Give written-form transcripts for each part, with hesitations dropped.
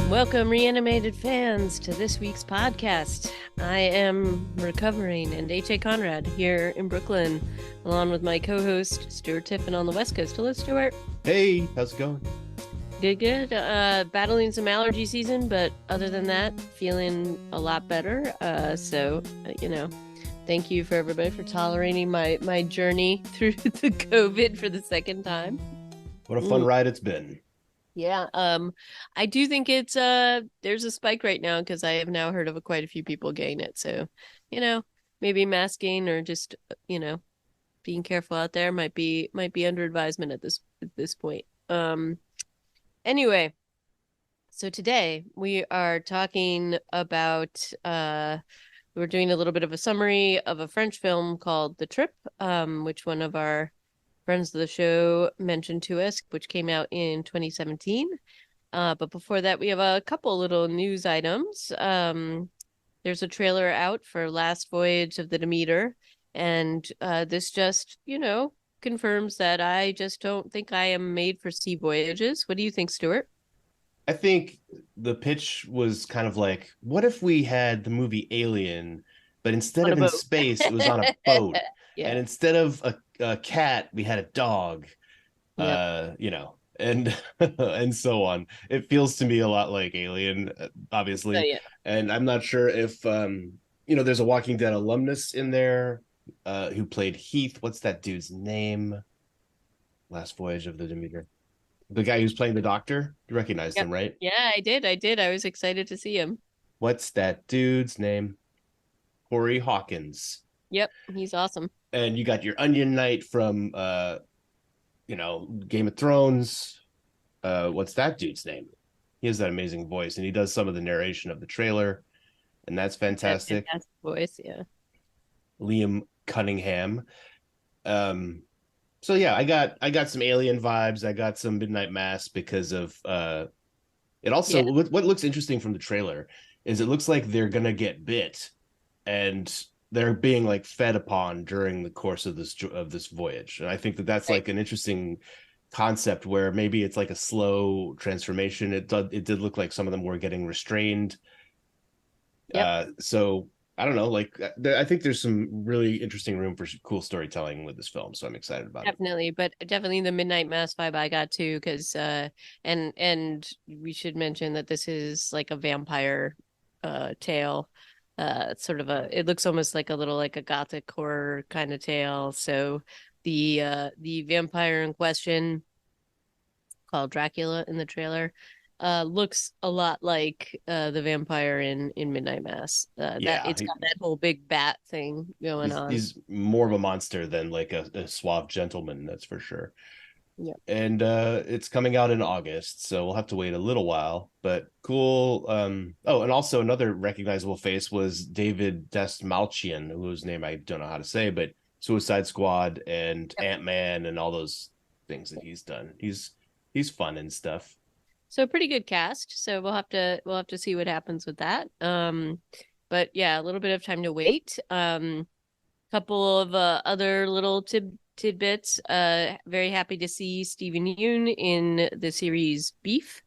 Welcome, Reanimated fans, to this week's podcast. I am recovering and H.A. Conrad here in Brooklyn, along with my co-host, Stuart Tiffin on the West Coast. Hello, Stuart. Hey, how's it going? Good. Battling some allergy season, but other than that, feeling a lot better. Thank you for everybody for tolerating my journey through the COVID for the second time. What a fun ride it's been. Yeah. I do think it's there's a spike right now because I have now heard of quite a few people getting it. So, maybe masking or just, being careful out there might be under advisement at this point. Anyway, so today we are talking about we're doing a little bit of a summary of a French film called The Trip, which one of our friends of the show mentioned to us, which came out in 2017. But before that, we have a couple little news items. There's a trailer out for Last Voyage of the Demeter, and this just, confirms that I just don't think I am made for sea voyages. What do you think, Stuart? I think the pitch was kind of like, what if we had the movie Alien, but instead On a of in boat. space, it was on a boat. Yeah. And instead of a cat, we had a dog. Yep. And and so on. It feels to me a lot like Alien, obviously. Yeah. And I'm not sure if there's a Walking Dead alumnus in there who played Heath. What's that dude's name? Last Voyage of the Demeter. The guy who's playing the doctor. You recognized Yep. him, right? Yeah, I did. I was excited to see him. What's that dude's name? Corey Hawkins. Yep, he's awesome. And you got your Onion Knight from Game of Thrones. What's that dude's name? He has that amazing voice, and he does some of the narration of the trailer, and that's fantastic. That fantastic voice, yeah. Liam Cunningham. So yeah, I got some Alien vibes. I got some Midnight Mass because of it. Also, what looks interesting from the trailer is it looks like they're gonna get bit, and they're being like fed upon during the course of this voyage. And I think that's like an interesting concept where maybe it's like a slow transformation. It did look like some of them were getting restrained. Yep. So I don't know, like I think there's some really interesting room for cool storytelling with this film, so I'm excited about it. But definitely the Midnight Mass vibe I got too, because and we should mention that this is like a vampire tale. It looks almost like a gothic horror kind of tale. So the vampire in question, called Dracula in the trailer, looks a lot like the vampire in Midnight Mass. That it's got that whole big bat thing going on. He's more of a monster than like a suave gentleman, that's for sure. Yeah. And it's coming out in August, so we'll have to wait a little while, but cool. And also another recognizable face was David Dastmalchian, whose name I don't know how to say, but Suicide Squad and Ant-Man and all those things that he's done. He's fun and stuff. So pretty good cast. So we'll have to see what happens with that. But yeah, a little bit of time to wait. Couple of other little tidbits. Very happy to see Steven Yeun in the series Beef.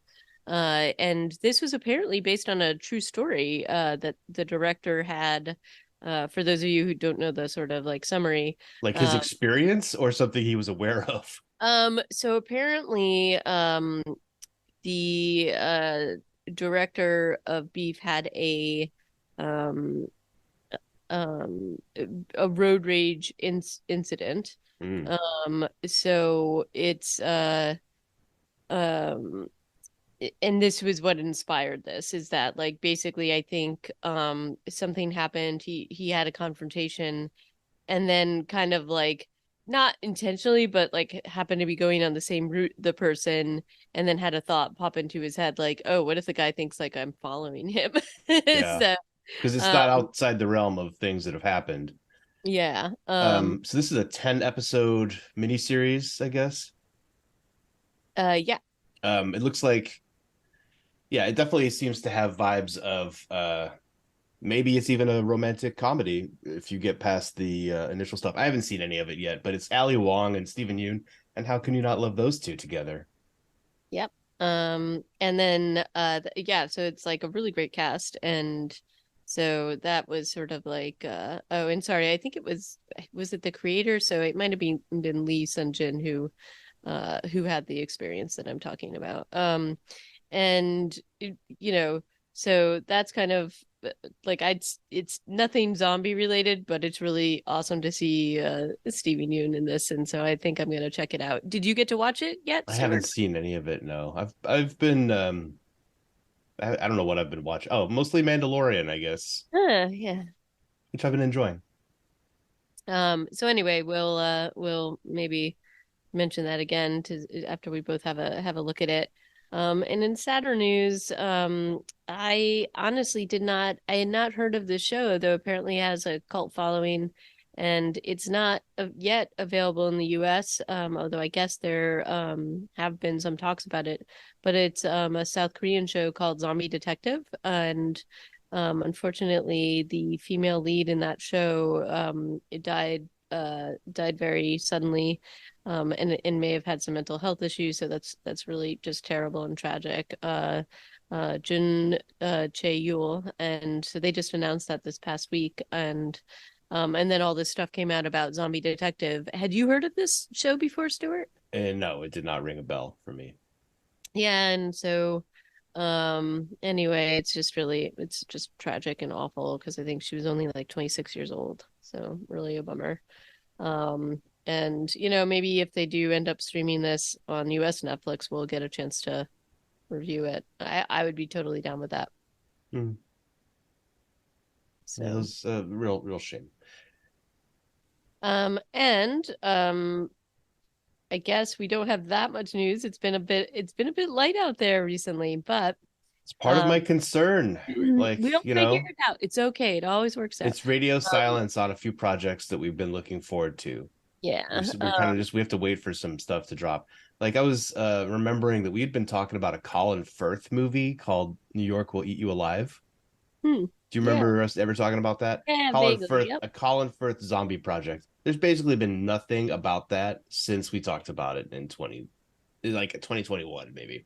And this was apparently based on a true story that the director had. For those of you who don't know the sort of like summary, like his experience or something he was aware of. So apparently, the director of Beef had a road rage incident. So it's and this was what inspired this, is that like basically I think something happened. He had a confrontation, and then kind of like not intentionally, but like happened to be going on the same route the person, and then had a thought pop into his head like, oh, what if the guy thinks like I'm following him? Yeah. So because it's not outside the realm of things that have happened. Yeah. So this is a 10 episode miniseries, I guess. Yeah. It looks like, yeah, it definitely seems to have vibes of maybe it's even a romantic comedy if you get past the initial stuff. I haven't seen any of it yet, but it's Ali Wong and Steven Yeun, and how can you not love those two together? Yep. And then yeah, so it's like a really great cast, and so that was sort of like oh, and sorry, I think was it the creator? So it might have been Lee Sun-jin who had the experience that I'm talking about. And you know, so that's kind of like it's nothing zombie related, but it's really awesome to see Stevie Yeun in this, and so I think I'm gonna check it out. Did you get to watch it yet, I haven't Stuart? seen any of it. No, I've been I don't know what I've been watching. Oh, mostly Mandalorian, I guess, Yeah. which I've been enjoying. So anyway, we'll maybe mention that again to after we both have a look at it. And in sadder news, I honestly I had not heard of this show, though apparently it has a cult following, and it's not yet available in the US, although I guess there have been some talks about it. But it's a South Korean show called Zombie Detective, and unfortunately, the female lead in that show it died very suddenly, and may have had some mental health issues. So that's really just terrible and tragic. Jun Chae Yul, and so they just announced that this past week, and then all this stuff came out about Zombie Detective. Had you heard of this show before, Stuart? And no, it did not ring a bell for me. Yeah, and so anyway, it's just tragic and awful because I think she was only like 26 years old. So really a bummer. And maybe if they do end up streaming this on US Netflix, we'll get a chance to review it. I would be totally down with that. Hmm. Yeah, it So, was a real shame. and I guess we don't have that much news. It's been a bit light out there recently, but It's part of um my concern. we'll Like, figure it out. It's okay. It always works out. it's radio Um, silence on a few projects that we've been looking forward to. yeah. We're kind of just we have to wait for some stuff to drop. Like I was remembering that we had been talking about a Colin Firth movie called New York Will Eat You Alive. Hmm. Do you Yeah. remember us ever talking about that? Yeah, Colin vaguely. Firth, Yep. a Colin Firth zombie project. There's basically been nothing about that since we talked about it in 2021 maybe.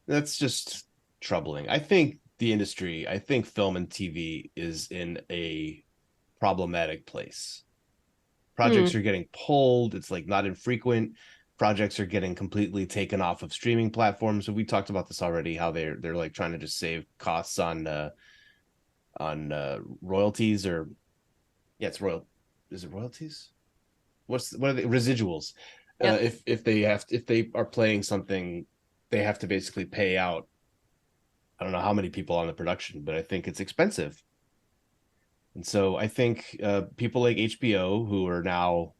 That's just troubling. I think film and TV is in a problematic place. Hmm. Projects are getting pulled. It's like not infrequent. Projects are getting completely taken off of streaming platforms. So we talked about this already, how they're like trying to just save costs on royalties or yeah, it's royal. Is it royalties? What are the residuals? Yep. If they are playing something, they have to basically pay out. I don't know how many people on the production, but I think it's expensive. And so I think people like HBO who are now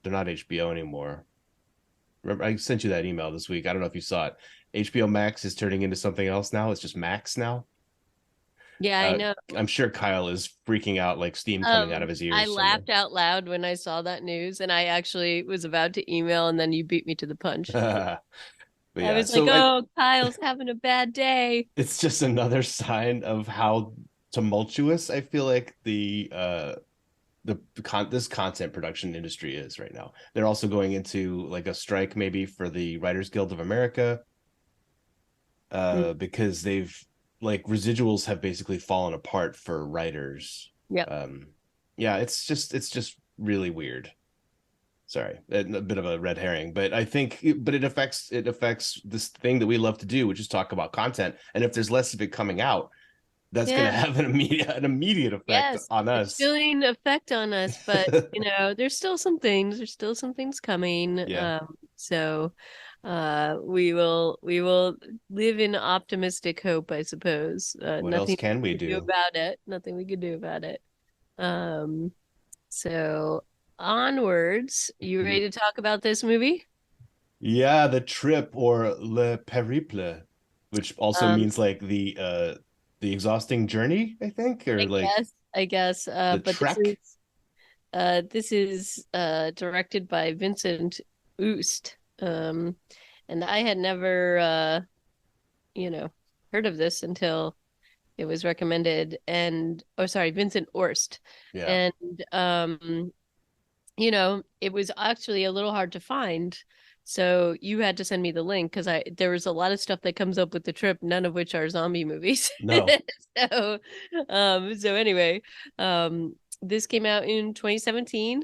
they're not HBO anymore. Remember, I sent you that email this week. I don't know if you saw it. HBO Max is turning into something else now. It's just Max now. Yeah, I know. I'm sure Kyle is freaking out like steam coming out of his I ears somewhere. laughed out loud when I saw that news, and I actually was about to email, and then you beat me to the punch. But I yeah, was like, so "Oh, Kyle's having a bad day." it's just another sign of how tumultuous I feel like this content production industry is right now. They're also going into like a strike maybe for the Writers Guild of America Mm. because they've like residuals have basically fallen apart for writers. Yep. Um, yeah, it's just really weird. Sorry, a bit of a red herring, but I think, but it affects this thing that we love to do, which is talk about content. And if there's less of it coming out, that's going to Yeah. have an immediate effect Yes, on it's us. feeling effect on us, but there's still some things coming. Yeah. So we will live in optimistic hope, I suppose. What else Nothing can we we can do do? about it. Nothing we could do about it. Um, so onwards, you ready to talk about this movie? Yeah, the trip or le périple, which also Um, means like the exhausting journey, I think, or I like I guess, the but this trek. is directed by Vincent Oost. And I had never you know, heard of this until it was recommended, and oh sorry, Vincent Orst. Yeah. And it was actually a little hard to find. So you had to send me the link because I there was a lot of stuff that comes up with the trip, none of which are zombie movies. No, So so anyway, this came out in 2017.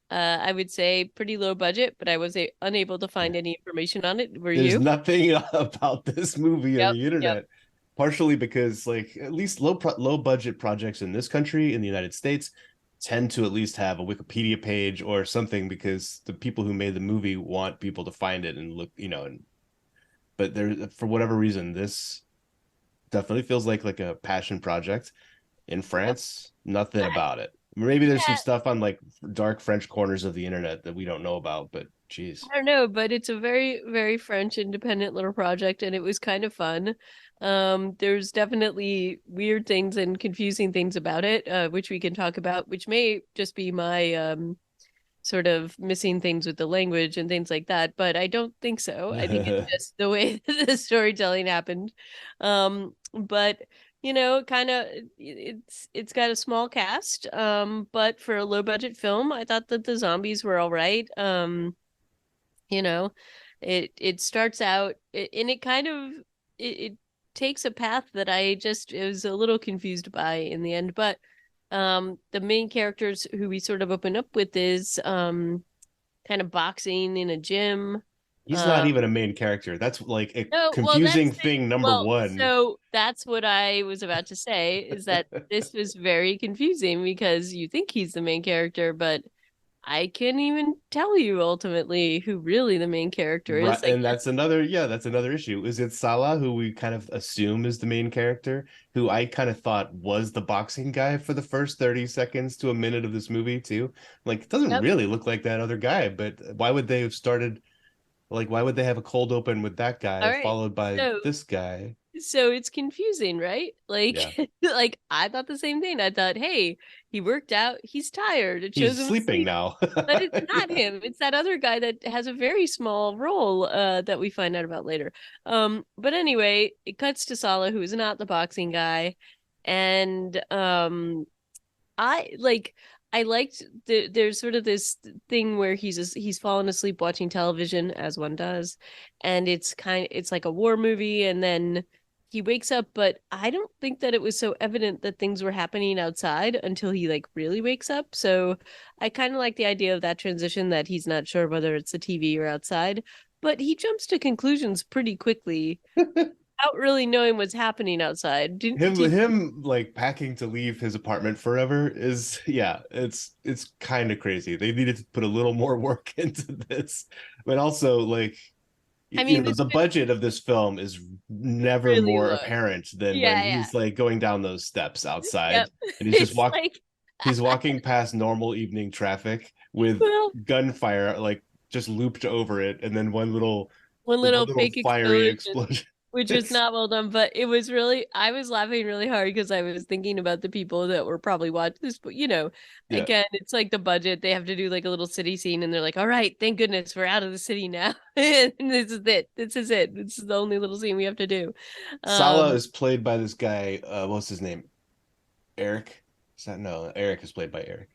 I would say pretty low budget, but I was unable to find any information on it. Were there's you? nothing about this movie on Yep, the yep, internet. Partially because, like, at least low budget projects in this country, in the United States, tend to at least have a Wikipedia page or something, because the people who made the movie want people to find it and look, and but there, for whatever reason, this definitely feels like a passion project. In yep. France, nothing about it. Maybe there's some Yeah, stuff on like dark French corners of the internet that we don't know about, but geez. I don't know, but it's a very, very French independent little project, and it was kind of fun. There's definitely weird things and confusing things about it, which we can talk about, which may just be my sort of missing things with the language and things like that, but I don't think so. I think it's just the way that the storytelling happened. But kind of it's got a small cast, but for a low budget film, I thought that the zombies were all right. You know, it starts out and it kind of it takes a path that I just was a little confused by in the end, but the main characters who we sort of open up with is kind of boxing in a gym. He's not um even a main character. That's like a no, well, confusing thing number one. so that's what I was about to say, is that this was very confusing because you think he's the main character, but I can't even tell you ultimately who really the main character Right, is. Like, and that's another issue. Is it Salah, who we kind of assume is the main character, who I kind of thought was the boxing guy for the first 30 seconds to a minute of this movie too? Like, it doesn't yep. really look like that other guy, but why would they have started, like, why would they have a cold open with that All guy right. followed by So this guy? so it's confusing, right? Yeah. Like like I thought the same thing. I thought, hey, he worked out, he's tired. It shows He's him sleeping asleep. now. But it's not him. It's that other guy that has a very small role that we find out about later. But anyway, it cuts to Sala, who is not the boxing guy, and I like I liked there's sort of this thing where he's fallen asleep watching television as one does, and it's like a war movie, and then he wakes up, but I don't think that it was so evident that things were happening outside until he like really wakes up. So I kind of like the idea of that transition, that he's not sure whether it's the TV or outside, but he jumps to conclusions pretty quickly without really knowing what's happening outside. Him like packing to leave his apartment forever is, yeah, it's kind of crazy. They needed to put a little more work into this. But also, like, I mean, this the budget of this film is never really more low. apparent than when Yeah, yeah. he's like going down those steps outside Yep. and he's just It's walk like, he's walking past normal evening traffic with well, gunfire like just looped over it, and then one one little little fake fiery explosion, explosion. which was not well done, but it was really, I was laughing really hard because I was thinking about the people that were probably watching this. But, Yeah. again, it's like the budget. They have to do like a little city scene and they're like, all right, thank goodness we're out of the city now. And this is it. This is it. This is the only little scene we have to do. Sala Um, is played by this guy. What's his name? Eric. Is that no? Eric is played by Eric.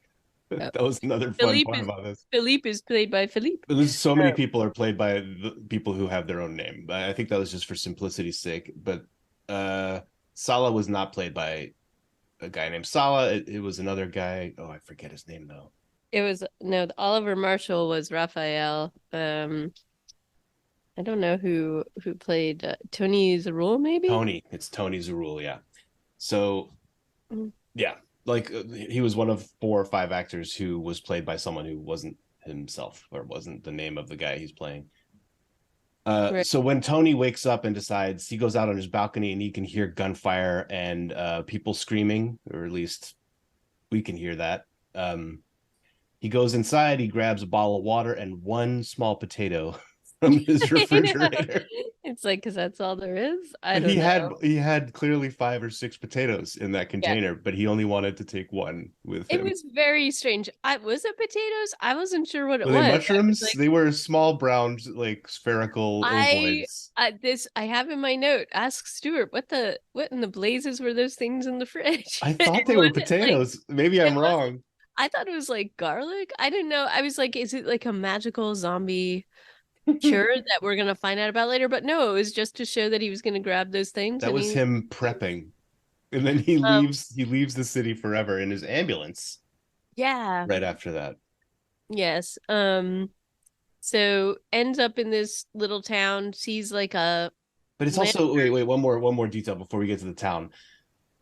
uh, That was another fun Philippe part is about this. Philippe is played by Philippe. There's so many Uh, people are played by the people who have their own name. I think that was just for simplicity's sake. But uh Sala was not played by a guy named Sala. It was another guy. Oh, I forget his name though. It was no, Oliver Marshall was Raphael. I don't know who played Tony Zarul, maybe. Tony. It's Tony Zarul. Yeah. So Mm. yeah, like he was one of 4 or 5 actors who was played by someone who wasn't himself or wasn't the name of the guy he's playing. Right. So when Tony wakes up and decides, he goes out on his balcony and he can hear gunfire and people screaming, or at least we can hear that. He goes inside, he grabs a bottle of water and one small potato from his refrigerator. It's like because that's all there is. I And he don't had know. he had clearly 5 or 6 potatoes in that Yeah, container, but he only wanted to take one with it him. was very strange. I was it potatoes. I wasn't sure what it Were they was. I was mushrooms? like, They were small brown, like spherical I, ovoids. I have in my note. Ask Stuart what in the blazes were those things in the fridge? I And thought they were was it like potatoes. Maybe it I'm was? wrong. I thought it was like garlic. I didn't know. I was like, is it like a magical zombie? sure that we're gonna find out about later, but no, it was just to show that he was gonna grab those things That and was he him prepping. And then he um leaves the city forever in his ambulance yeah. right after that. Yes. So ends up in this little town, sees like a But it's land. also wait, one more detail before we get to the town.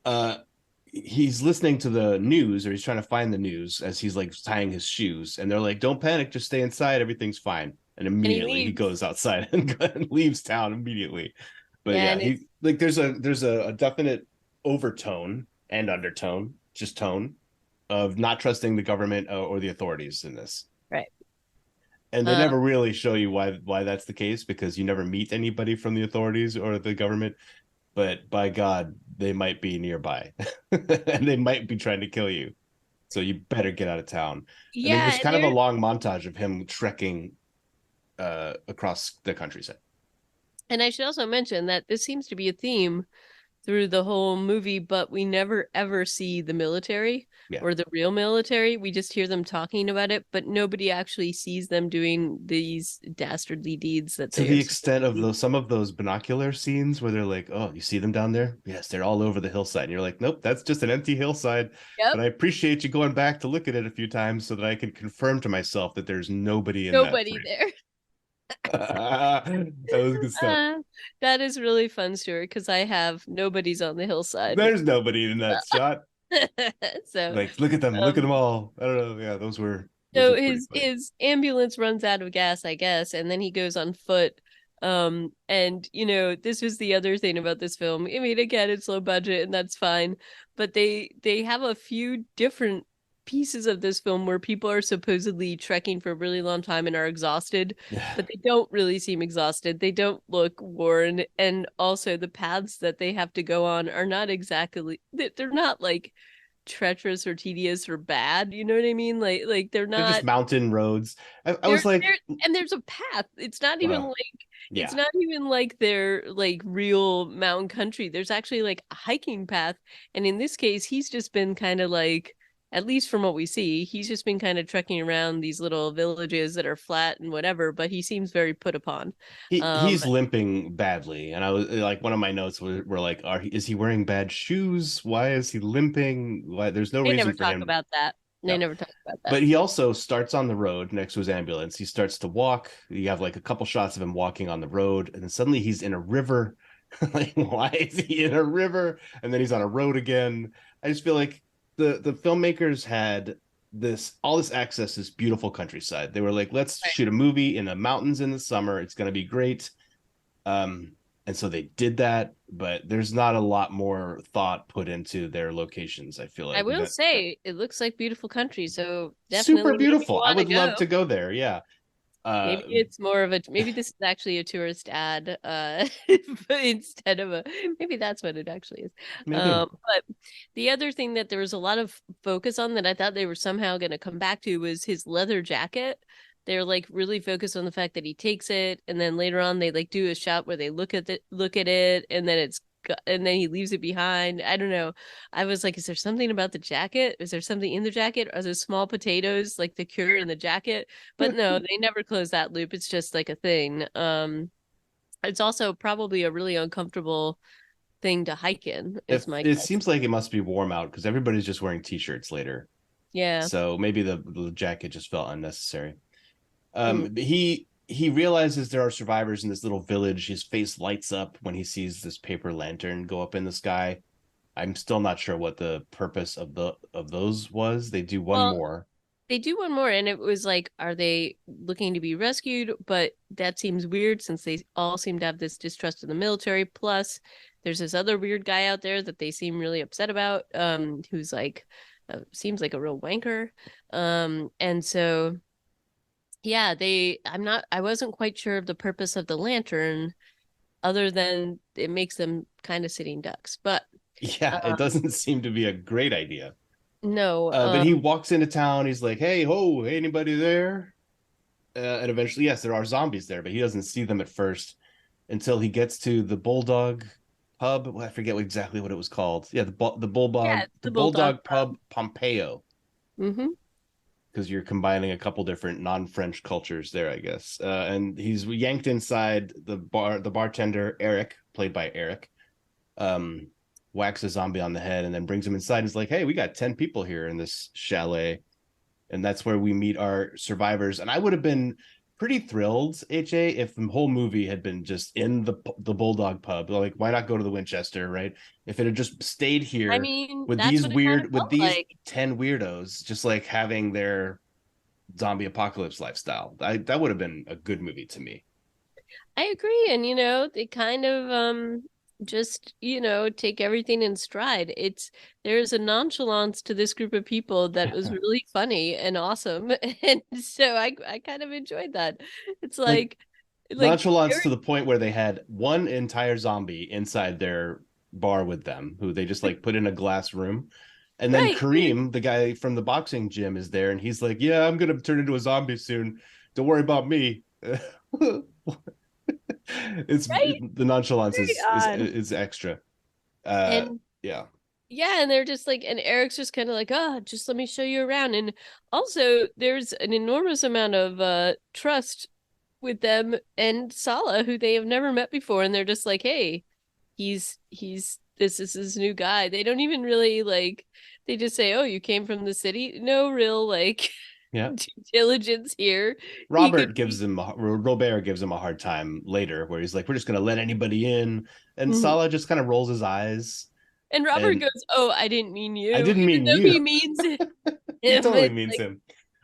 Uh he's listening to the news, or he's trying to find the news as he's like tying his shoes, and they're like, don't panic, just stay inside, everything's fine. And And he immediately he leaves. goes outside and leaves town immediately. But Yeah, yeah, and he it's like there's a definite overtone and undertone, just tone, of not trusting the government or the authorities in this. right. And they Uh, never really show you why that's the case, because you never meet anybody from the authorities or the government. But by God, they might be nearby and they might be trying to kill you. So you better get out of town. And then yeah, there's and kind of a there long montage of him trekking across the countryside. and I should also mention that this seems to be a theme through the whole movie, but we never ever see the military Yeah. or the real military. We just hear them talking about it, but nobody actually sees them doing these dastardly deeds that To they the are supposed extent to of be. those some of those binocular scenes where they're like, oh, you see them down there? Yes, they're all over the hillside. And you're like, nope, that's just an empty hillside. Yep, But I appreciate you going back to look at it a few times so that I can confirm to myself that there's nobody in that nobody frame. there. That was good stuff. Uh, that is really fun, Stuart, because I have nobody's on the hillside. There's nobody in that shot. So, Like, look at them, look at um, them all. I don't know. Yeah, those so were pretty funny. his ambulance runs out of gas, I guess, and then he goes on foot. And this was the other thing about this film. I mean, again, it's low budget and that's fine, but they have a few different pieces of this film where people are supposedly trekking for a really long time and are exhausted, Yeah. but they don't really seem exhausted. They don't look worn, and also the paths that they have to go on are not exactly they're not like treacherous or tedious or bad. You know what I mean? Like they're They're just not mountain roads. I there was like, there and there's a path. well, It's yeah. not even like they're like real mountain country. There's actually like a hiking path. And in this case, he's just been kind of like, at least from what we see, he's just been kind of trekking around these little villages that are flat and whatever, but he seems very put upon. He's But limping badly, and I was like, one of my notes were like, is he wearing bad shoes? Why is he limping? Why? There's no they never reason for talk him. about that. They No, never talk about that. but he also starts on the road next to his ambulance. He starts to walk. You have like a couple shots of him walking on the road, and then suddenly he's in a river. Like, why is he in a river? And then he's on a road again. I just feel like the filmmakers had all this access to this beautiful countryside. They were like, let's Right. shoot a movie in the mountains in the summer. It's going to be great. Um, and so they did that, but there's not a lot more thought put into their locations. I feel I like will that say it looks like beautiful country, so super definitely made me beautiful. I want to would love to go. go there. Yeah. Uh, Maybe this is actually a tourist ad instead of a maybe that's what it actually is. maybe. But the other thing that there was a lot of focus on that I thought they were somehow going to come back to was his leather jacket. They're like really focused on the fact that he takes it, and then later on they like do a shot where they look at it, and then and then he leaves it behind. I don't know. I was like, is there something about the jacket? Is there something in the jacket? Are there small potatoes like the cure in the jacket? But no, they never close that loop. It's just like a thing. It's also probably a really uncomfortable thing to hike in, is my It guess. seems like it must be warm out because everybody's just wearing t-shirts later. Yeah. So maybe the jacket just felt unnecessary. Mm. He realizes there are survivors in this little village. His face lights up when he sees this paper lantern go up in the sky. I'm still not sure what the purpose of those was. They do one Well, more. they do one more, and it was like, are they looking to be rescued? But that seems weird since they all seem to have this distrust of the military. Plus, there's this other weird guy out there that they seem really upset about, who's like, seems like a real wanker. And so yeah, I wasn't quite sure of the purpose of the lantern other than it makes them kind of sitting ducks. But Yeah, it um doesn't seem to be a great idea. no, But he walks into town. He's like, "Hey, ho, anybody there?" And eventually, yes, there are zombies there, but he doesn't see them at first until he gets to the Bulldog pub. Well, I forget exactly what it was called. Yeah, yeah, it's the the bulldog Bulldog pub. pub Pompeo. Mm-hmm. because you're combining a couple different non-French cultures there, I guess. And he's yanked inside the bar. The bartender Eric, played by Eric, um, whacks a zombie on the head and then brings him inside. And is like, "Hey, we got 10 people here in this chalet," and that's where we meet our survivors. And I would have been pretty thrilled, HA, if the whole movie had been just in the Bulldog pub. Like, why not go to the Winchester, right? If it had just stayed I here mean, with that's these what it kind of weird, with felt these like. 10 weirdos, just like having their zombie apocalypse lifestyle. That would have been a good movie to me. I agree. And, they kind of just, take everything in stride. There's a nonchalance to this group of people that was really funny and awesome. And so I kind of enjoyed that. It's Like like nonchalance to Eric, the point where they had one entire zombie inside their bar with them, who they just like put in a glass room. And then right. Kareem, the guy from the boxing gym, is there, and he's like, "Yeah, I'm gonna turn into a zombie soon. Don't worry about me." Right. The nonchalance Very is odd. is extra. Uh, And yeah, yeah, and they're just like, and Eric's just kind of like, oh, just let me show you around. And also, there's an enormous amount of trust with them and Sala, who they have never met before, and they're just like, hey, this is his new guy. They don't even really like. They just say, oh, you came from the city. No real like yeah. due diligence here. He could Robert gives be. him Robert gives him a hard time later, where he's like, "We're just gonna let anybody in," and Mhm. Sala just kind of rolls his eyes, And Robert and goes, oh, I didn't mean I you, didn't even mean though you. he means him. He totally It's means like, him.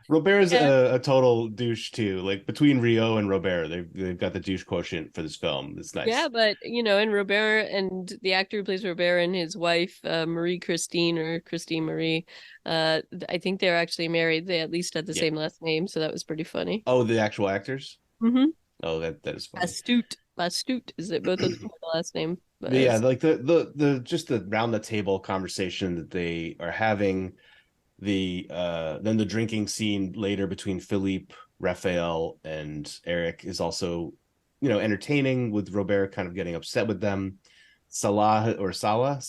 Robert's yeah. a total douche too. Like between Rio and Robert, they've got the douche quotient for this film. It's Yeah, nice. but and Robert and the actor who plays Robert and his wife, Marie Christine or Christine Marie, I think they're actually married. They at least had the Yeah. same last name, so that was pretty funny. Oh, the actual actors. Mm-hmm. Oh, that is funny. Astute. Astute is it both of them have the last name. But yeah, like the just the round the table conversation that they are having, then the drinking scene later between Philippe, Raphael, and Eric is also, entertaining, with Robert kind of getting upset with them. Salah, right? Sala,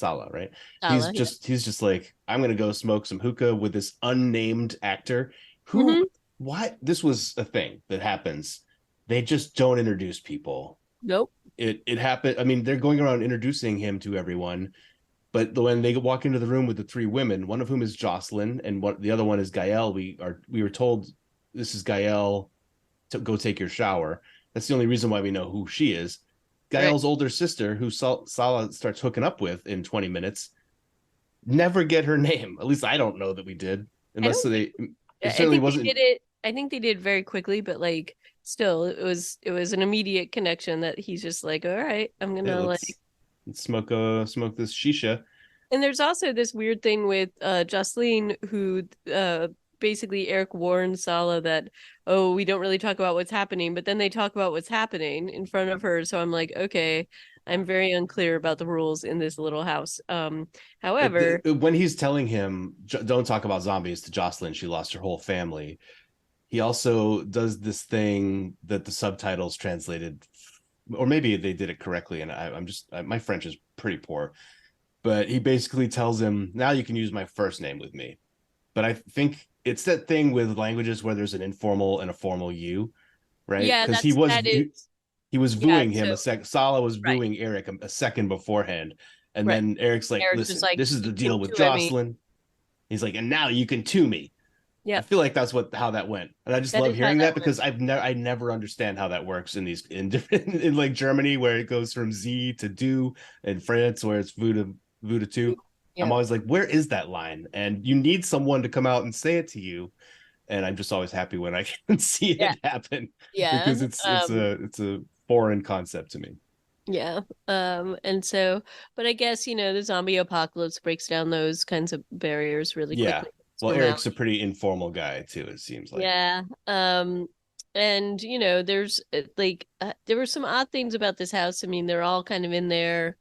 yeah. He's just like, I'm gonna go smoke some hookah with this unnamed actor who, Mm-hmm. what, this was a thing that happens. They just don't introduce people. Nope. It happened. I mean, they're going around introducing him to everyone, but when they walk into the room with the three women, one of whom is Jocelyn, and the other one is Gael. We were told this is Gael, to go take your shower. That's the only reason why we know who she is. Right. Gael's older sister, who Sala starts hooking up with in 20 minutes, never get her name. At least I don't know that we did, I unless don't think they. It I certainly think they wasn't. did it. I think they did very quickly, but like still it was an immediate connection that he's just like, all right, I'm Yeah, gonna like. let's smoke this shisha. And there's also this weird thing with Jocelyn, who basically Eric warned Sala that, oh, we don't really talk about what's happening, but then they talk about what's happening in front of her. So I'm like, okay, I'm very unclear about the rules in this little house. However, When he's telling him, "Don't talk about zombies" to Jocelyn, she lost her whole family. He also does this thing that the subtitles translated, or maybe they did it correctly, and my French is pretty poor. But he basically tells him, "Now you can use my first name with me." But I think it's that thing with languages where there's an informal and a formal you, right? yeah, Because that is he was yeah. wooing So him a sec. Sala was right, wooing Eric a second beforehand, and right. then Eric's like, Eric's just "Listen, like, this is you the can deal with too. I mean, Jocelyn." He's like, "And now you can to me." I yeah, feel like that's how that went, and I just that love is how hearing that that, went. because I never understand how that works in these in different in like Germany, where it goes from Z to do, in France where it's vu to two. I'm Yeah, always like, where is that line? And you need someone to come out and say it to you, and I'm just always happy when I can see yeah, it happen, yeah. because it's a foreign concept to me. Yeah. And so, but I guess, the zombie apocalypse breaks down those kinds of barriers really Yeah. quickly. It's Well, Eric's a formality. pretty informal guy too, it seems like. Yeah. And there's there were some odd things about this house. I mean, they're all kind of in there.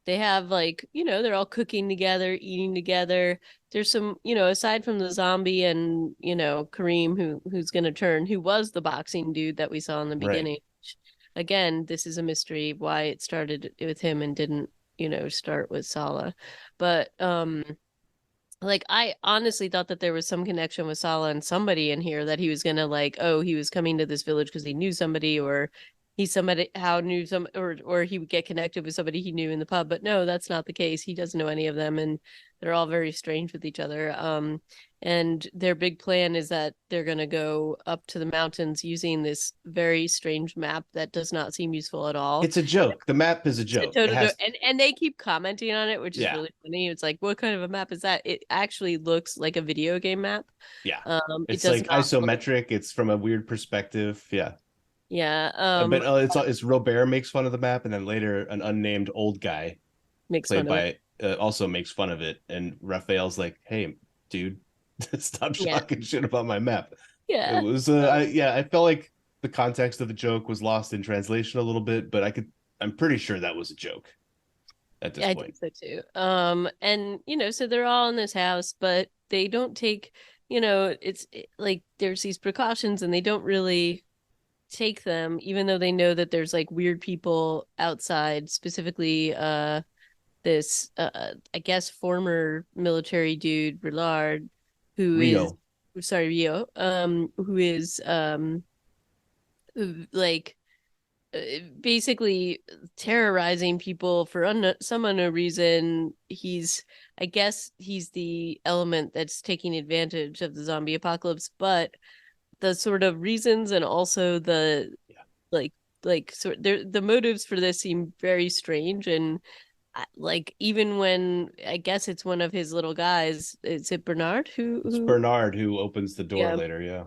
They have like, they're all cooking together, eating together. There's some, aside from the zombie and, Kareem who's gonna turn, who was the boxing dude that we saw in the Right. beginning. Again, this is a mystery why it started with him and didn't, start with Sala. But like I honestly thought that there was some connection with Sala and somebody in here, that he was gonna like, oh, he was coming to this village because he knew somebody, or he somebody how knew some, or he would get connected with somebody he knew in the pub. But no, that's not the case. He doesn't know any of them, and they're all very strange with each other. And their big plan is that they're gonna go up to the mountains using this very strange map that does not seem useful at all. It's a joke. The map is a It's a joke. It total joke. has, And they keep commenting on it, which is yeah, really funny. It's like, what kind of a map is that? It actually looks like a video game map. yeah. It It's does like not look. isometric. It's from a weird perspective. Yeah. Yeah. But it's Robert makes fun of the map, and then later an unnamed old guy Makes played fun of it. by also makes fun of it, and Raphael's like, "Hey, dude, stop Yeah. talking shit about my map." It Yeah. was, I felt like the context of the joke was lost in translation a little bit, but I'm pretty sure that was a joke at this I point. think so too. And so they're all in this house, but they don't take, like there's these precautions, and they don't really take them, even though they know that there's like weird people outside, specifically this I guess former military dude Rillard, who is, Rio, sorry, Rio, who is like uh, basically terrorizing people for some unknown reason. I guess he's the element that's taking advantage of the zombie apocalypse, but the sort of reasons, and also the yeah, like the motives for this seem very strange. And like, even when I guess it's one of his little guys, is it Bernard it's who Bernard who opens the door yeah, later. Yeah,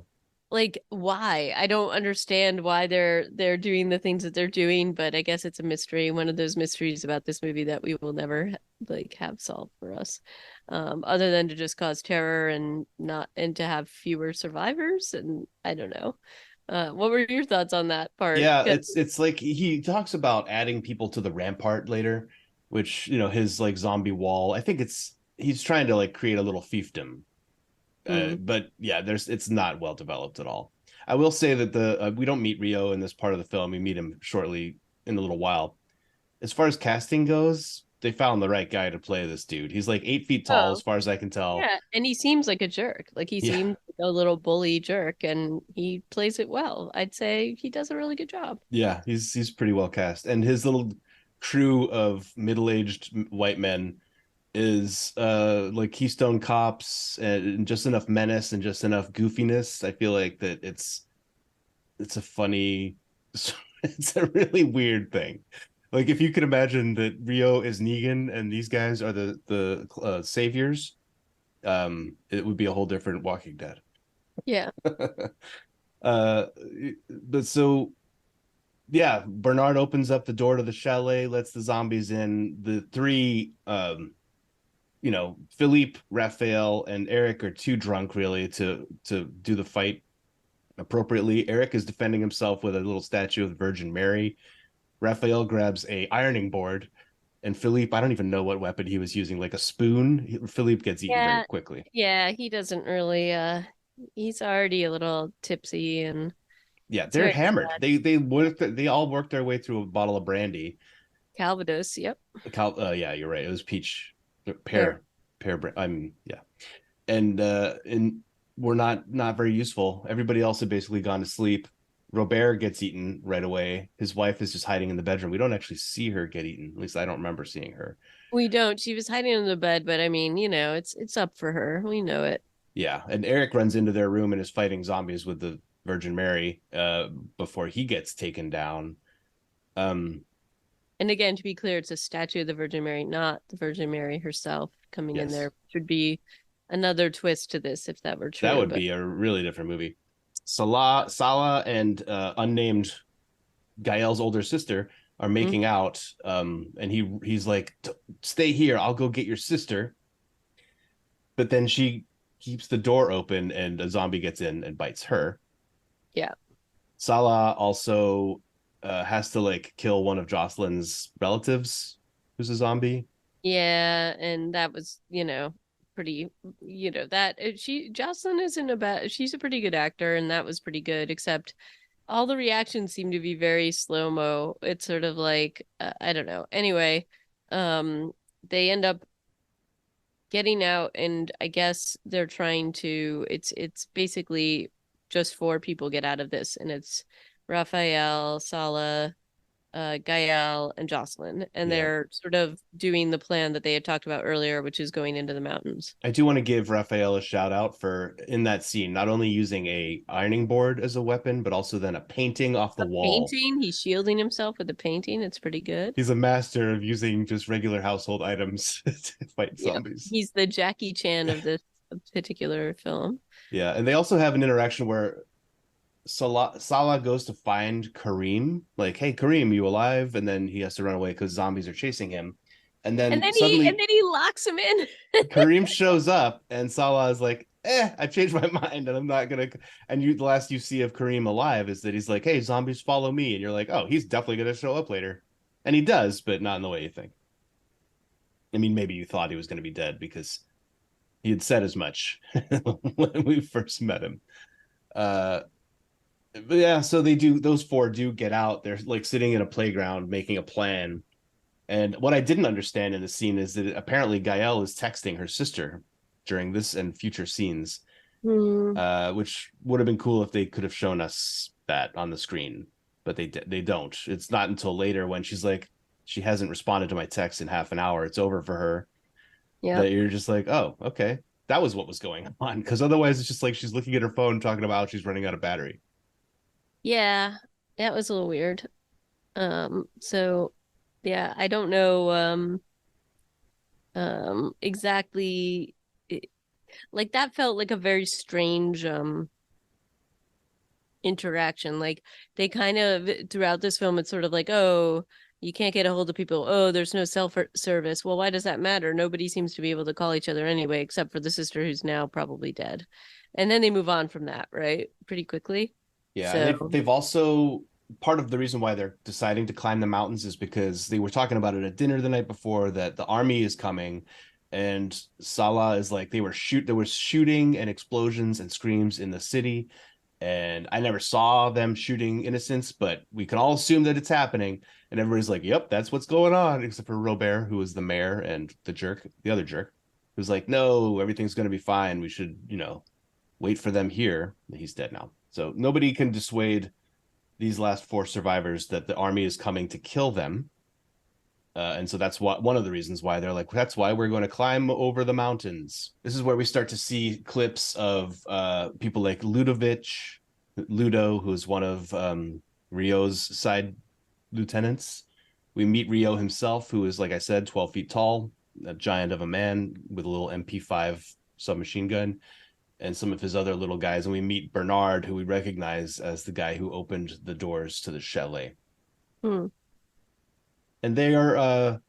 like, why? I don't understand why they're doing the things that they're doing, but I guess it's a mystery, one of those mysteries about this movie that we will never like have solved for us. Other than to just cause terror, and to have fewer survivors. And I don't know. What were your thoughts on that part? yeah. It's like he talks about adding people to the rampart later, which his like zombie wall. I think he's trying to like create a little fiefdom. Mm. But yeah, it's not well developed at all. I will say that the we don't meet Rio in this part of the film. We meet him shortly in a little while. As far as casting goes, they found the right guy to play this dude. He's like 8 feet tall, as Oh, far as I can tell. yeah, and he seems like a jerk. Like, he Yeah, seems like a little bully jerk, and he plays it well. I'd say he does a really good job. yeah, he's pretty well cast, and his little crew of middle-aged white men is like Keystone Cops, and just enough menace and just enough goofiness. I feel like that it's a funny, it's a really weird thing. Like if you could imagine that Rio is Negan and these guys are the saviors, it would be a whole different Walking Dead. Yeah. uh, but so yeah, Bernard opens up the door to the chalet, lets the zombies in. The three, Philippe, Raphael, and Eric are too drunk really to do the fight appropriately. Eric is defending himself with a little statue of the Virgin Mary. Raphael grabs a ironing board, and Philippe, I don't even know what weapon he was using, like a spoon. Philippe gets eaten very Yeah. quickly. Yeah, he doesn't really he's already a little tipsy, and Yeah, it's they're very hammered. sad. They all worked their way through a bottle of brandy. Calvados, yep. Yeah, you're right. It was peach, Or pear. I'm yeah, and we're not very useful. Everybody else had basically gone to sleep. Robert gets eaten right away. His wife is just hiding in the bedroom. We don't actually see her get eaten. At least I don't remember seeing her. we don't. She was hiding in the bed, but I mean, it's up for her. We know it. Yeah, and Eric runs into their room and is fighting zombies with the Virgin Mary before he gets taken down. Um, And again, to be clear, it's a statue of the Virgin Mary, not the Virgin Mary herself coming in yes, there. Should be another twist to this if that were that true. would But be a really different movie. Sala and unnamed Gael's older sister are mm, making out, and he's like, "Stay here. I'll go get your sister." But then she keeps the door open, and a zombie gets in and bites her. yeah. Salah also has to like kill one of Jocelyn's relatives, who's a zombie. Yeah, and that was, pretty, that she Jocelyn isn't a bad, she's a pretty good actor, and that was pretty good, except all the reactions seem to be very slow-mo. It's sort of like I don't know. Anyway, they end up getting out, and I guess they're trying to, it's basically just four people get out of this, and it's Raphael, Sala, Gael, and Jocelyn, and Yeah. they're sort of doing the plan that they had talked about earlier, which is going into the mountains. I do want to give Raphael a shout out for in that scene, not only using a ironing board as a weapon, but also then a painting off the A wall. painting, he's shielding himself with a painting. It's pretty good. He's a master of using just regular household items to fight Yep. zombies. He's the Jackie Chan of this particular film. Yeah, and they also have an interaction where Salah goes to find Kareem, like, "Hey, Kareem, you alive?" And then he has to run away because zombies are chasing him. And And then then he and suddenly then he locks him in. Kareem shows up, and Salah is like, I changed my mind, and I'm not gonna. And the last you see of Kareem alive is that he's like, "Hey, zombies, follow me," and you're like, "Oh, he's definitely gonna show up later," and he does, but not in the way you think. I mean, maybe you thought he was gonna be dead because he had said as much when we first met him. Uh, but yeah, so they do. Those four do get out. They're like sitting in a playground making a plan. And what I didn't understand in the scene is that apparently Gael is texting her sister during this and future scenes, Hmm. which would have been cool if they could have shown us that on the screen, but they don't. It's not until later when she's like, she hasn't responded to my text in half an hour. It's over for her. Yep. That you're just like, oh, okay, that was what was going on. Because otherwise, it's just like she's looking at her phone, talking about how she's running out of battery. Yeah, that was a little weird. So yeah, I don't know exactly it, like that felt like a very strange interaction. Like they kind of throughout this film, it's sort of like, oh, you can't get a hold of people. Oh, there's no cell service. Well, why does that matter? Nobody seems to be able to call each other anyway, except for the sister who's now probably dead. And then they move on from that, right? Pretty quickly. Yeah, and So, they've also part of the reason why they're deciding to climb the mountains is because they were talking about it at dinner the night before that the army is coming, and Salah is like there was shooting and explosions and screams in the city, and I never saw them shooting innocents, but we can all assume that it's happening, and everybody's like, "Yep, that's what's going on," except for Robert, who was the mayor, and the other jerk, who's like, "No, everything's going to be fine. We should, wait for them here." He's dead now. So nobody can dissuade these last four survivors that the army is coming to kill them. And so that's what one of the reasons why they're like, that's why we're going to climb over the mountains. This is where we start to see clips of people like Ludo, who's one of Rio's side lieutenants. We meet Rio himself, who is, like I said, 12 feet tall, a giant of a man with a little MP5 submachine gun, and some of his other little guys. And we meet Bernard, who we recognize as the guy who opened the doors to the chalet. hmm. And they are,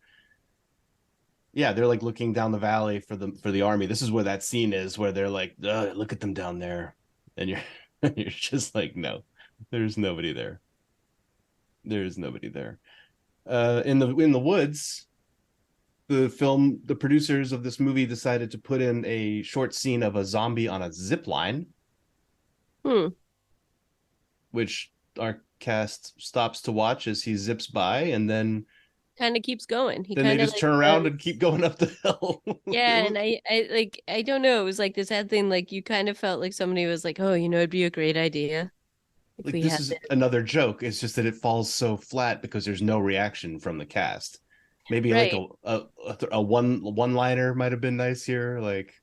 yeah, they're like looking down the valley for the army. This is where that scene is, where they're like, look at them down there, and you're you're just like, no, there's nobody there. There's nobody there. In the woods, the producers of this movie decided to put in a short scene of a zombie on a zip line, Hmm. which our cast stops to watch as he zips by, and then Kind of keeps going. He they kind of just like turn around does. and keep going up the hill. Yeah, and I like I don't know. It was like this sad thing. Like you kind of felt like somebody was like, "Oh, it'd be a great idea if Like, we this had is this." another joke. It's just that it falls so flat because there's no reaction from the cast. Maybe like Right. a one liner might have been nice here. Like,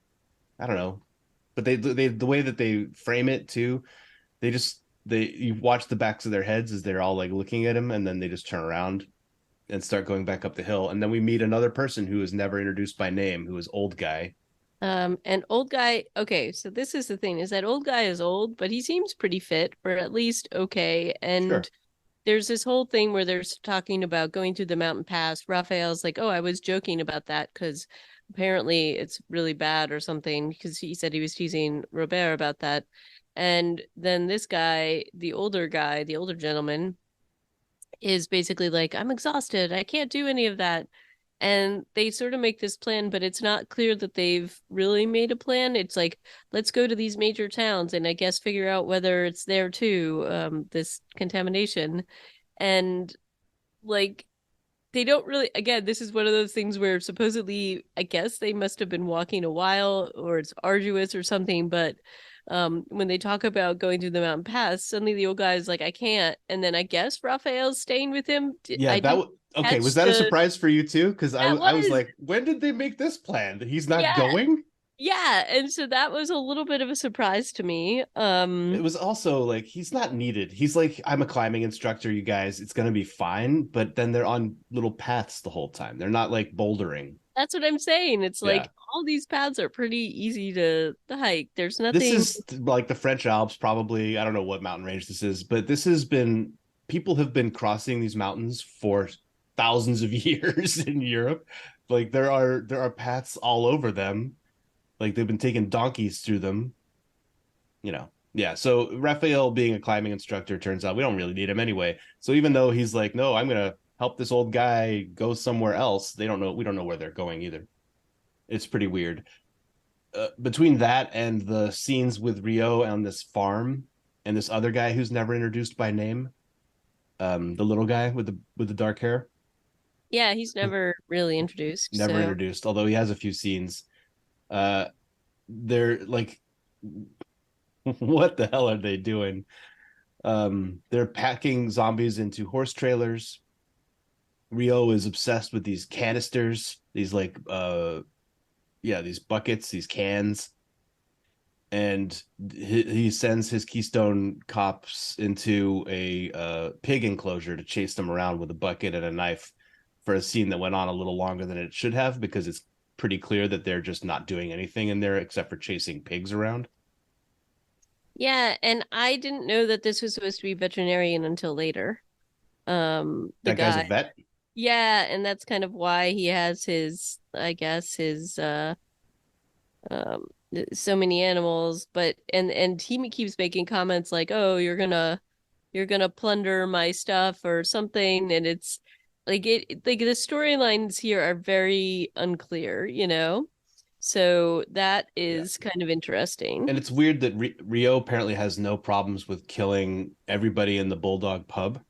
I don't know, but they the way that they frame it too, they you watch the backs of their heads as they're all like looking at him, and then they just turn around and start going back up the hill. And then we meet another person who is never introduced by name, who is old guy. And old guy, okay, so this is the thing, is that old guy is old, but he seems pretty fit, or at least okay. Sure. And there's this whole thing where they're talking about going through the mountain pass. Raphael's like, "Oh, I was joking about that because apparently it's really bad or something," because he said he was teasing Robert about that. And then this guy, the older gentleman, is basically like, "I'm exhausted. I can't do any of that." And they sort of make this plan, but it's not clear that they've really made a plan. It's like, let's go to these major towns and I guess figure out whether it's there too, this contamination. And like they don't really, again, this is one of those things where supposedly I guess they must have been walking a while or it's arduous or something, but when they talk about going through the mountain pass, suddenly the old guy is like, I can't. And then I guess Raphael's staying with him. Yeah, I that didn't was okay. Was catch that a the surprise for you too? Because that I was was like, when did they make this plan that he's not yeah. going? Yeah, and so that was a little bit of a surprise to me. It was also like he's not needed. He's like, I'm a climbing instructor, you guys. It's gonna be fine. But then they're on little paths the whole time. They're not like bouldering. That's what I'm saying. It's Yeah. like all these paths are pretty easy to hike. There's This nothing. is like the French Alps, probably. I don't know what mountain range this is, but this has been people have been crossing these mountains for thousands of years in Europe. Like there are paths all over them. Like they've been taking donkeys through them, you know. Yeah, so Raphael being a climbing instructor, turns out we don't really need him anyway. So even though he's like, no, I'm gonna help this old guy go somewhere else, they don't know, we don't know where they're going either. It's pretty weird. Between that and the scenes with Rio on this farm and this other guy who's never introduced by name, the little guy with the dark hair, Yeah, he's never really introduced. never So introduced, although he has a few scenes. Uh, they're like, what the hell are they doing? They're packing zombies into horse trailers. Rio is obsessed with these canisters, these like yeah, these buckets, these cans, and he sends his Keystone cops into a pig enclosure to chase them around with a bucket and a knife for a scene that went on a little longer than it should have, because it's pretty clear that they're just not doing anything in there except for chasing pigs around. yeah, and I didn't know that this was supposed to be veterinarian until later. The That guy's a guy. vet. Yeah, and that's kind of why he has his, I guess, his um so many animals, but and he keeps making comments like, "Oh, you're gonna plunder my stuff or something," and it's like the storylines here are very unclear, you know? So that Yeah. is kind of interesting. And it's weird that Rio apparently has no problems with killing everybody in the Bulldog pub,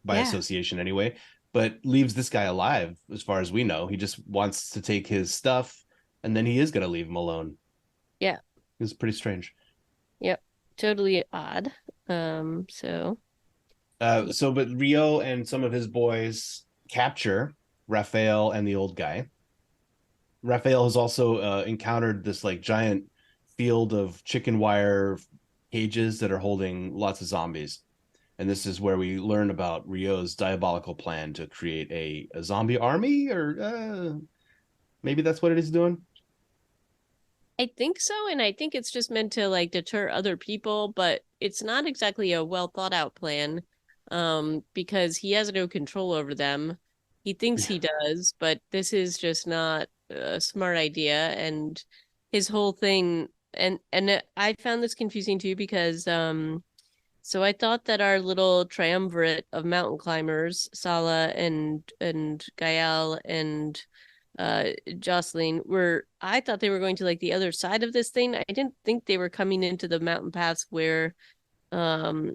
by Yeah. association anyway, but leaves this guy alive as far as we know. He just wants to take his stuff, and then he is going to leave him alone. Yeah. It's pretty strange. Yep. Totally odd. So yeah. But Rio and some of his boys capture Raphael and the old guy. Raphael has also encountered this like giant field of chicken wire cages that are holding lots of zombies. And this is where we learn about Rio's diabolical plan to create a zombie army, or maybe that's what it is doing. I think so, and I think it's just meant to like deter other people, but it's not exactly a well thought out plan, because he has no control over them. He thinks Yeah, he does, but this is just not a smart idea. And his whole thing, and I found this confusing too because so I thought that our little triumvirate of mountain climbers, Sala and Gael and Jocelyn, were I thought they were going to like the other side of this thing. I didn't think they were coming into the mountain paths where um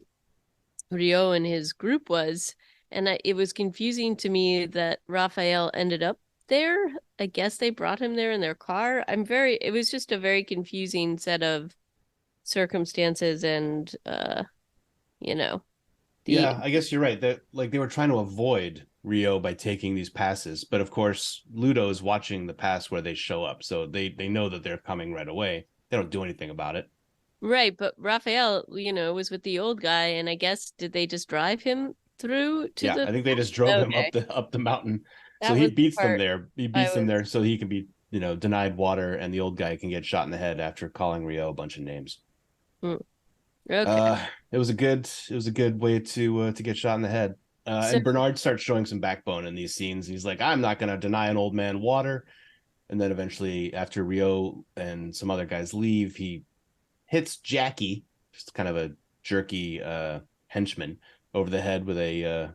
Rio and his group was. And it was confusing to me that Raphael ended up there. I guess they brought him there in their car. It was just a very confusing set of circumstances and you know, the yeah, I guess you're right. That like they were trying to avoid Rio by taking these passes, but of course Ludo is watching the pass where they show up, so they know that they're coming right away. They don't do anything about it. right, but Raphael, was with the old guy, and I guess did they just drive him through to Yeah, the I think they just drove him okay. up the mountain. So That he was the beats them part there. He I beats them was there so he can be, denied water, and the old guy can get shot in the head after calling Rio a bunch of names. hmm, okay. Uh, it was a good way to get shot in the head. So And Bernard starts showing some backbone in these scenes. He's like, I'm not going to deny an old man water. And then eventually, after Rio and some other guys leave, he hits Jackie, just kind of a jerky henchman, over the head with a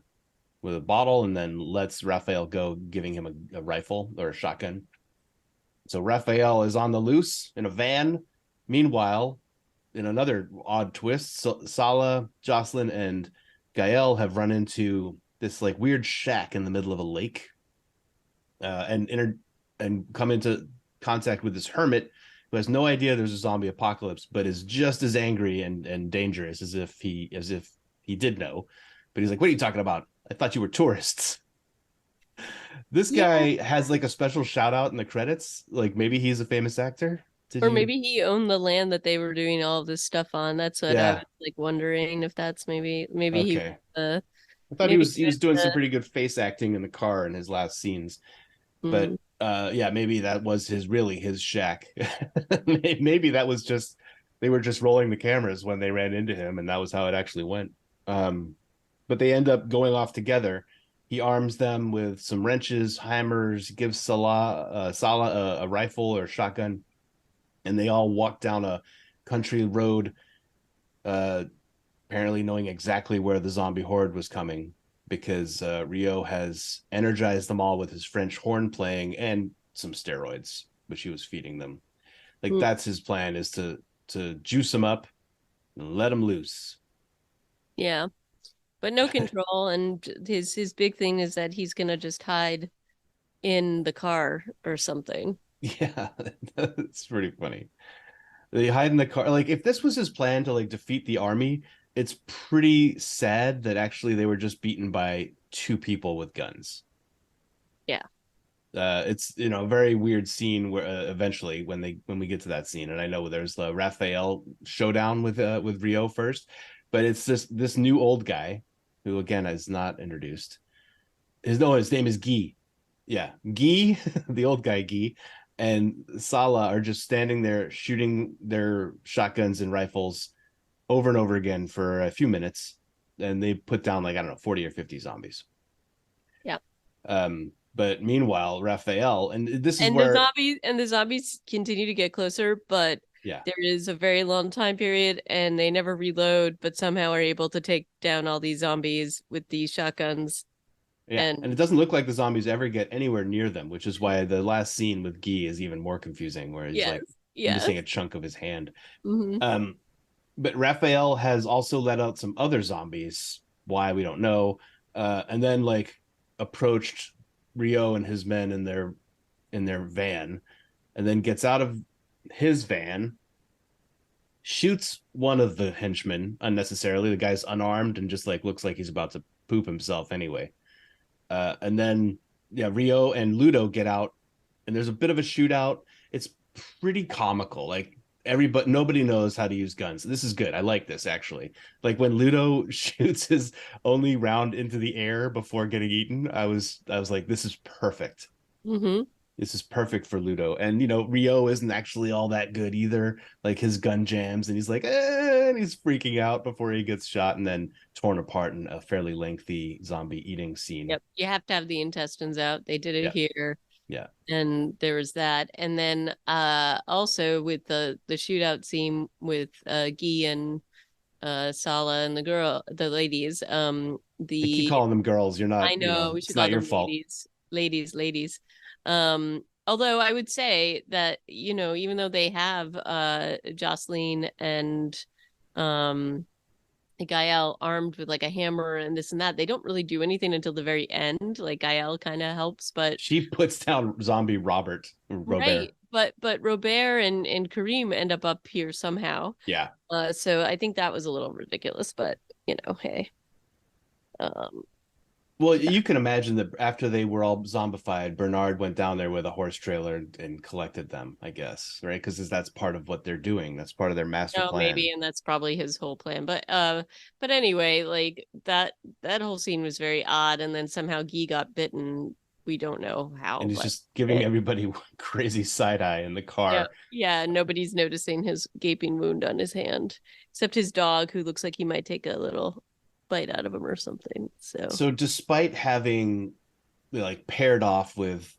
bottle, and then lets Raphael go, giving him a rifle or a shotgun. So Raphael is on the loose in a van. Meanwhile, in another odd twist, Sala, Jocelyn, and Gael have run into this like weird shack in the middle of a lake, and come into contact with this hermit who has no idea there's a zombie apocalypse, but is just as angry and dangerous as if he did know. But he's like, "What are you talking about? I thought you were tourists." This Yeah. guy has like a special shout out in the credits. Like maybe he's a famous actor. Did Or you? maybe he owned the land that they were doing all of this stuff on. That's what I was Yeah. like wondering if that's maybe he Okay. uh I thought he maybe was he was doing some pretty good face acting in the car in his last scenes. But mm, yeah, maybe that was his shack. Maybe that was just they were just rolling the cameras when they ran into him, and that was how it actually went. But they end up going off together. He arms them with some wrenches, hammers, gives Salah a rifle or shotgun, and they all walk down a country road, uh, apparently knowing exactly where the zombie horde was coming because Rio has energized them all with his French horn playing and some steroids, which he was feeding them. Like mm, that's his plan is to juice them up and let them loose. yeah. But no control, and his big thing is that he's gonna just hide in the car or something. Yeah, that's pretty funny. They hide in the car. Like if this was his plan to like defeat the army, it's pretty sad that actually they were just beaten by two people with guns. Yeah. It's a very weird scene where eventually when we get to that scene, and I know there's the Raphael showdown with Rio first, but it's this new old guy who again is not introduced. His name is Guy. Yeah, Guy, the old guy Guy, and Sala are just standing there shooting their shotguns and rifles over and over again for a few minutes, and they put down like I don't know 40 or 50 zombies. Yeah. But meanwhile, Raphael, and this is And where, the zombies continue to get closer, but yeah, there is a very long time period and they never reload, but somehow are able to take down all these zombies with these shotguns. yeah, And and it doesn't look like the zombies ever get anywhere near them, which is why the last scene with Guy is even more confusing, where he's yes, like yes. missing a chunk of his hand. Hmm. Um, but Raphael has also let out some other zombies. Why we don't know. And then like approached Rio and his men in their van, and then gets out of his van, shoots one of the henchmen unnecessarily. The guy's unarmed and just like looks like he's about to poop himself anyway. And then yeah, Rio and Ludo get out, and there's a bit of a shootout. It's pretty comical. Like everybody, nobody knows how to use guns. This is good. I like this actually. Like when Ludo shoots his only round into the air before getting eaten, I was like, this is perfect. Hmm. This is perfect for Ludo. And Rio isn't actually all that good either. Like his gun jams, and he's like, and he's freaking out before he gets shot, and then torn apart in a fairly lengthy zombie eating scene. Yep. You have to have the intestines out. They did it Yeah, here. yeah. And there was that. And then also with the shootout scene with Guy and Sala and the ladies, I keep the calling them girls. You're not, I know we it's should not call your them fault. ladies. Although I would say that, even though they have Jocelyn and um Gael armed with like a hammer and this and that, they don't really do anything until the very end. Like Gael kind of helps, but She puts down zombie Robert. right. But Robert and Kareem end up here somehow. Yeah. So I think that was a little ridiculous, but hey. Um Well, you can imagine that after they were all zombified, Bernard went down there with a horse trailer and collected them, I guess, right? Because that's part of what they're doing. That's part of their master No, maybe, plan. and that's probably his whole plan. But anyway, like that whole scene was very odd, and then somehow Guy got bitten. We don't know how, And he's but just giving it, everybody crazy side eye in the yeah, car. yeah, nobody's noticing his gaping wound on his hand, except his dog, who looks like he might take a little bite out of him or something. So So despite having like paired off with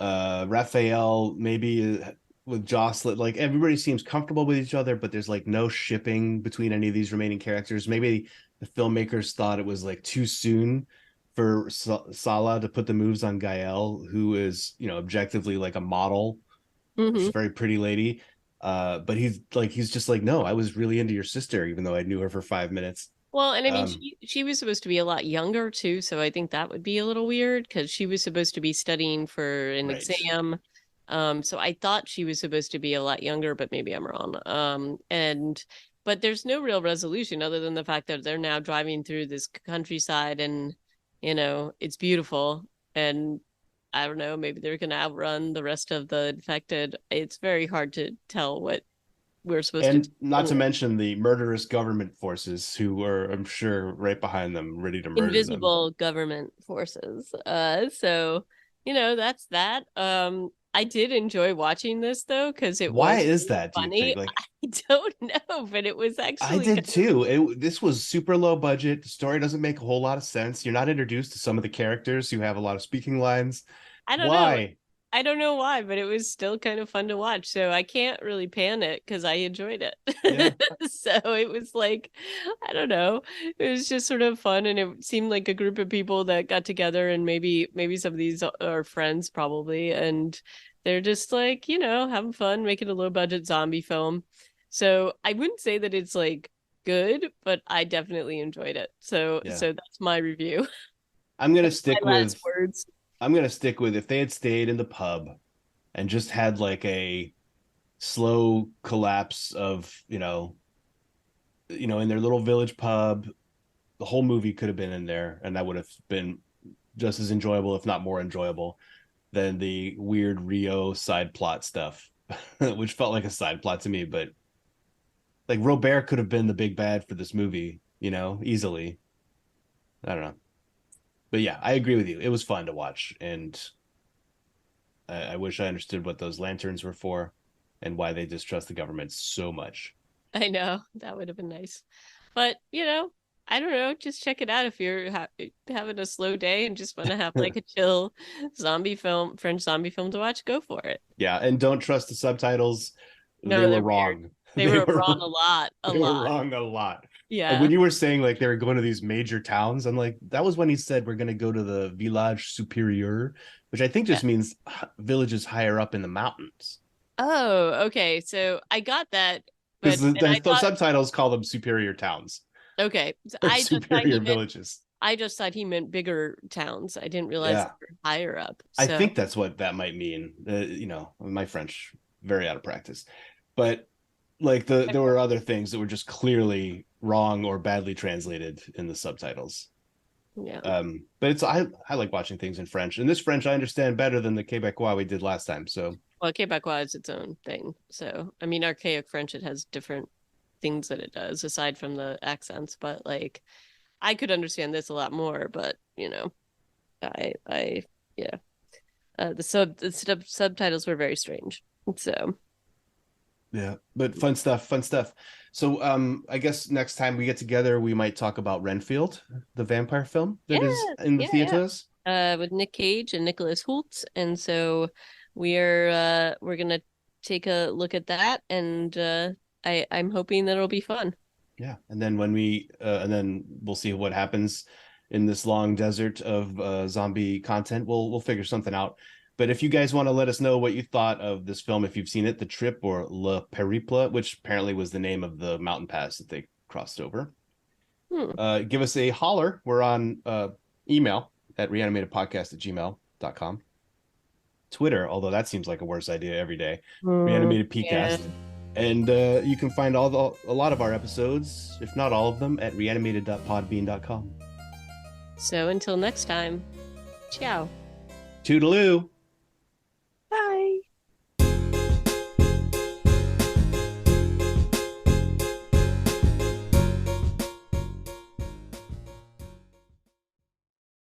Raphael, maybe with Jocelyn, like everybody seems comfortable with each other, but there's like no shipping between any of these remaining characters. Maybe the filmmakers thought it was like too soon for Sala to put the moves on Gael, who is, objectively like a model. She's mhm. a very pretty lady. But he's just like, no, I was really into your sister, even though I knew her for 5 minutes. Well, and I mean, Um, she was supposed to be a lot younger too, so I think that would be a little weird because she was supposed to be studying for an right. exam. So I thought she was supposed to be a lot younger, but maybe I'm wrong. And but there's no real resolution other than the fact that they're now driving through this countryside and it's beautiful. And I don't know, maybe they're gonna outrun the rest of the infected. It's very hard to tell what we're supposed to And do. not to mention the murderous government forces who are, I'm sure, right behind them, ready to murder them. Invisible government forces. So that's that. I did enjoy watching this though because it Why was is really that, do you think? funny. Like, I don't know, but it was I actually did kind of, too. This was super low budget. The story doesn't make a whole lot of sense. You're not introduced to some of the characters who have a lot of speaking lines. I don't know. Why? I don't know why, but it was still kind of fun to watch. So I can't really pan it because I enjoyed Yeah. it. So it was like, I don't know. It was just sort of fun, and it seemed like a group of people that got together, and maybe some of these are friends probably, and they're just like having fun, making a low budget zombie film. So I wouldn't say that it's like good, but I definitely enjoyed it. So Yeah. so that's my review. I'm gonna My stick last with words. I'm gonna stick with if they had stayed in the pub and just had like a slow collapse of, in their little village pub, the whole movie could have been in there, and that would have been just as enjoyable, if not more enjoyable, than the weird Rio side plot stuff, which felt like a side plot to me. But like Robert could have been the big bad for this movie, easily. I don't know, but yeah, I agree with you. It was fun to watch, and I wish I understood what those lanterns were for, and why they distrust the government so much. I know that would have been nice. But, I don't know, just check it out if you're having a slow day and just want to have like a chill zombie film, French zombie film to watch, go for it. Yeah, and don't trust the subtitles. They No, were they're weird. wrong. They They were were wrong a lot, a they were lot. wrong a lot. Like when Yeah. you were saying like they were going to these major towns, I'm like, that was when he said we're going to go to the village superieur, which I think Yeah. just means villages higher up in the mountains. Oh, okay. So I got that, Because but and I the thought, subtitles call them superior towns okay, so or superior villages. I just thought he meant bigger towns. I didn't realize they Yeah, were higher up. I So think that's what that might mean. My French very out of practice, but like there were other things that were just clearly wrong or badly translated in the subtitles. yeah. But I like watching things in French, and this French I understand better than the Quebecois we did last time. So Well, Quebecois is its own thing. So, I mean, archaic French, it has different things that it does aside from the accents. But like, I could understand this a lot more. But I, yeah, the subtitles were very strange. So, yeah, but fun stuff, fun stuff. So I guess next time we get together, we might talk about Renfield, the vampire film that is yes, in the yeah, yeah. theaters. With Nick Cage and Nicholas Hoult, and so we're gonna take a look at that, and I'm hoping that it'll be fun. Yeah, and then and then we'll see what happens in this long desert of zombie content. We'll figure something out. But if you guys want to let us know what you thought of this film, if you've seen it, The Trip or Le Périple, which apparently was the name of the mountain pass that they crossed over, Hmm. give us a holler. We're on email at reanimatedpodcast@gmail.com. Twitter, although that seems like a worse idea every day, Reanimated Yeah. PCast. And you can find a lot of our episodes, if not all of them, at reanimated.podbean.com. So until next time, ciao. Toodaloo!